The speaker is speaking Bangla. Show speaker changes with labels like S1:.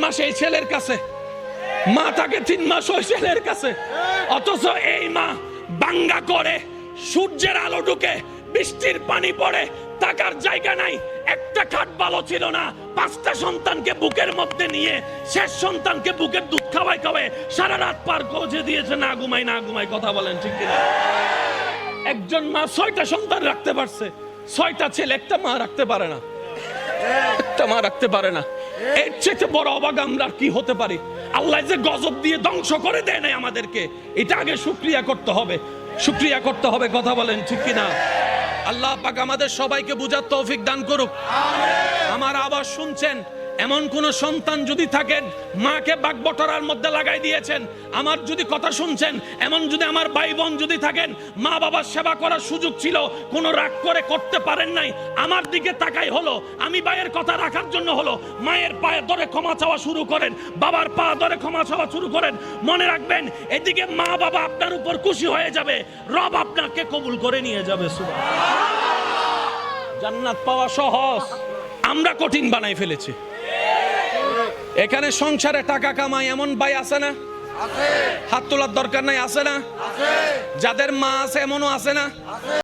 S1: মাস এই ছেলের কাছে, মা থাকে 3 মাস ওই ছেলের কাছে, অথচ এই মা বাঙ্গা করে, সূর্যের আলো ঢুকে, বৃষ্টির পানি পড়ে, থাকার জায়গা নাই, একটা খাট ভালো ছিল না, 5টা সন্তানকে বুকের মধ্যে নিয়ে শেষ সন্তানকে বুকের দুধ খাওয়াই সারা রাত পার করে দিয়েছে, না ঘুমাই। কথা বলেন ঠিক কিনা? একজন মা 6টা সন্তান রাখতে পারছে, 6টা ছেলে, একটা মা রাখতে পারে না, একটা মা রাখতে পারে না। এর চেয়ে বড় অভাগা আমরা কি হতে পারি? আল্লাহ যে গজব দিয়ে ধ্বংস করে দেয় নাই আমাদেরকে, এটা আগে শুকরিয়া করতে হবে, শুকরিয়া করতে হবে। কথা বলেন ঠিক কিনা? আল্লাহ পাক আমাদের সবাইকে বুঝার তৌফিক দান করুক। আমার আওয়াজ শুনছেন? এমন কোন সন্তান যদি থাকেন মাকে বাগবটরার মধ্যে লাগাই দিয়েছেন, আমার যদি কথা শুনছেন, এমন যদি আমার ভাই বোন যদি থাকেন মা বাবার সেবা করার সুযোগ ছিল, কোন রাগ করে করতে পারেন নাই, আমার দিকে তাকাই হলো, আমি ভাইয়ের কথা রাখার জন্য হলো, মায়ের পায়ে ধরে ক্ষমা চাওয়া শুরু করেন, বাবার পা ধরে ক্ষমা চাওয়া শুরু করেন। মনে রাখবেন, এদিকে মা বাবা আপনার উপর খুশি হয়ে যাবে, রব আপনাকে কবুল করে নিয়ে যাবে। সুবহানাল্লাহ। জান্নাত পাওয়া সহজ, আমরা কঠিন বানাই ফেলেছি। এখানে সংসারে টাকা কামাই এমন ভাই আছে না? হাত তোলার দরকার নাই, আছে না? যাদের মা আছে এমনও আছে না?